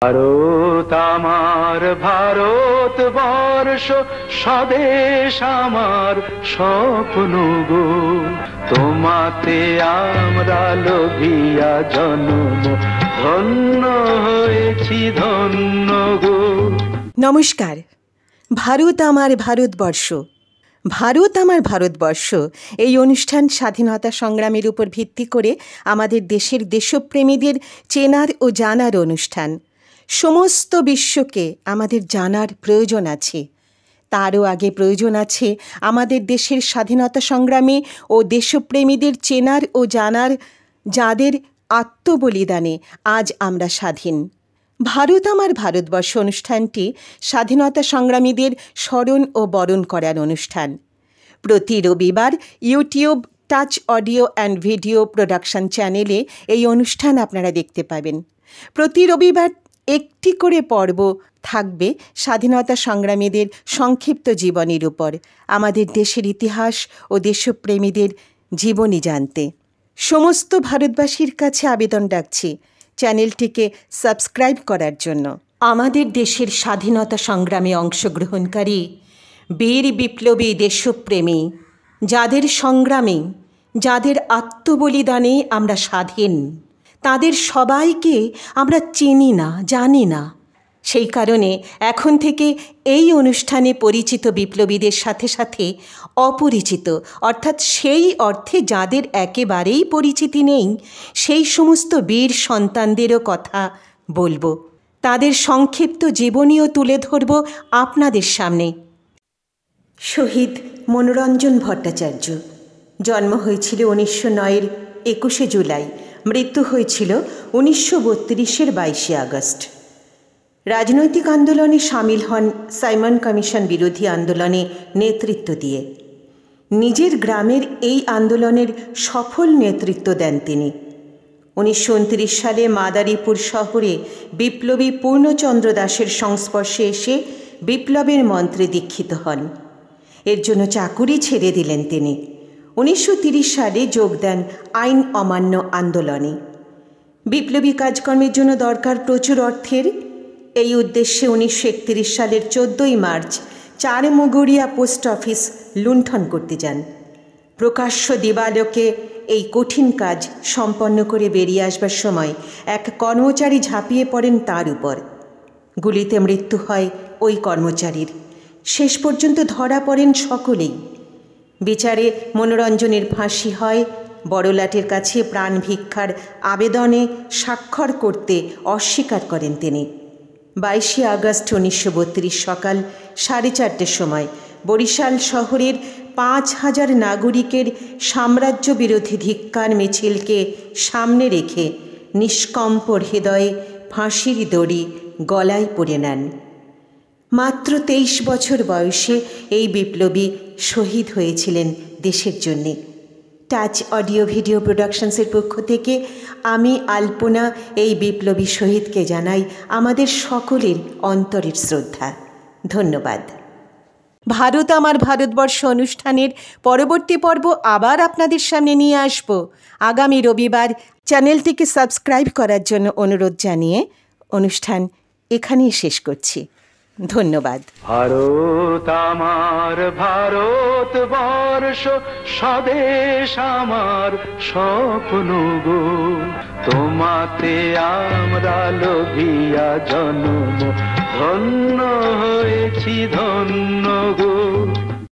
ভারত আমার ভারতবর্ষ, স্বদেশ আমার স্বপ্ন গো। তোমাতে আমরা লোভিয়া জন্ম, ধন্য হয়েছি ধন্য গো। নমস্কার। ভারত আমার ভারতবর্ষ, ভারত আমার ভারতবর্ষ এই অনুষ্ঠান স্বাধীনতা সংগ্রামের উপর ভিত্তি করে আমাদের দেশের দেশপ্রেমীদের চেনার ও জানার অনুষ্ঠান। সমস্ত বিশ্বকে আমাদের জানার প্রয়োজন আছে। তারও আগে প্রয়োজন আছে আমাদের দেশের স্বাধীনতা সংগ্রামী ও দেশপ্রেমীদের চেনার ও জানার, যাদের আত্মবলিদানে আজ আমরা স্বাধীন। ভারত আমার ভারতবর্ষ অনুষ্ঠানটি স্বাধীনতা সংগ্রামীদের স্মরণ ও বরণ করার অনুষ্ঠান। প্রতি রবিবার YouTube touch audio and video production চ্যানেলে এই অনুষ্ঠান আপনারা দেখতে পাবেন। প্রতি রবিবার একটি করে পর্ব থাকবে স্বাধীনতা সংগ্রামীদের সংক্ষিপ্ত জীবনীর উপর, আমাদের দেশের ইতিহাস ও দেশপ্রেমীদের জীবনী জানতে। সমস্ত ভারতবাসীর কাছে আবেদন রাখছি চ্যানেলটিকে সাবস্ক্রাইব করার জন্য। আমাদের দেশের স্বাধীনতা সংগ্রামে অংশগ্রহণকারী বীর বিপ্লবী দেশপ্রেমী, যাদের সংগ্রামে, যাদের আত্মবলিদানে আমরা স্বাধীন, তাদের সবাইকে আমরা চিনি না, জানি না। সেই কারণে এখন থেকে এই অনুষ্ঠানে পরিচিত বিপ্লবীদের সাথে সাথে অপরিচিত, অর্থাৎ সেই অর্থে যাদের একেবারেই পরিচিতি নেই, সেই সমস্ত বীর সন্তানদেরও কথা বলবো। তাদের সংক্ষিপ্ত জীবনীও তুলে ধরব আপনাদের সামনে। শহীদ মনোরঞ্জন ভট্টাচার্য জন্ম হয়েছিল 1909-এর 21শে জুলাই, মৃত্যু হয়েছিল 1932-এর 22শে আগস্ট। রাজনৈতিক আন্দোলনে সামিল হন সাইমন কমিশন বিরোধী আন্দোলনে নেতৃত্ব দিয়ে। নিজের গ্রামের এই আন্দোলনের সফল নেতৃত্ব দেন তিনি। 1929 সালে মাদারীপুর শহরে বিপ্লবী পূর্ণচন্দ্র দাসের সংস্পর্শে এসে বিপ্লবের মন্ত্রে দীক্ষিত হন। এর জন্য চাকুরি ছেড়ে দিলেন তিনি। 1930 সালে যোগ দেন আইন অমান্য আন্দোলনে। বিপ্লবী কাজকর্মের জন্য দরকার প্রচুর অর্থের। এই উদ্দেশ্যে 1931 সালের 14ই মার্চ চারমুগরিয়া পোস্ট অফিস লুণ্ঠন করতে যান। প্রকাশ্য দিবালোকে এই কঠিন কাজ সম্পন্ন করে বেরিয়ে আসবার সময় এক কর্মচারী ঝাঁপিয়ে পড়েন তার উপর। গুলিতে মৃত্যু হয় ওই কর্মচারীর। শেষ পর্যন্ত ধরা পড়েন সকলেই। বিচারে মনোরঞ্জনের ফাঁসি হয়। বড়লাটের কাছে প্রাণ ভিক্ষার আবেদনে স্বাক্ষর করতে অস্বীকার করেন তিনি। 22শে আগস্ট 1932 সকাল 4:30 সময় বরিশাল শহরের 5000 নাগরিকের সাম্রাজ্য বিরোধী ধিক্কার মিছিলকে সামনে রেখে নিষ্কম্প হৃদয়ে ফাঁসির দড়ি গলায় পরে নেন। মাত্র 23 বছর বয়সে এই বিপ্লবী শহীদ হয়েছিলেন দেশের জন্যে। টাচ অডিও ভিডিও প্রোডাকশনসের পক্ষ থেকে আমি আলপনা এই বিপ্লবী শহীদকে জানাই আমাদের সকলের অন্তরের শ্রদ্ধা। ধন্যবাদ। ভারত আমার ভারতবর্ষ অনুষ্ঠানের পরবর্তী পর্ব আবার আপনাদের সামনে নিয়ে আসব আগামী রবিবার। চ্যানেলটিকে সাবস্ক্রাইব করার জন্য অনুরোধ জানিয়ে অনুষ্ঠান এখানেই শেষ করছি। ধন্যবাদ। ভারত আমার ভারতবর্ষ, স্বদেশ আমার স্বপ্ন গো। তোমাতে আমরা লোভিয়া জন্ম, ধন্য হয়েছি ধন্য গো।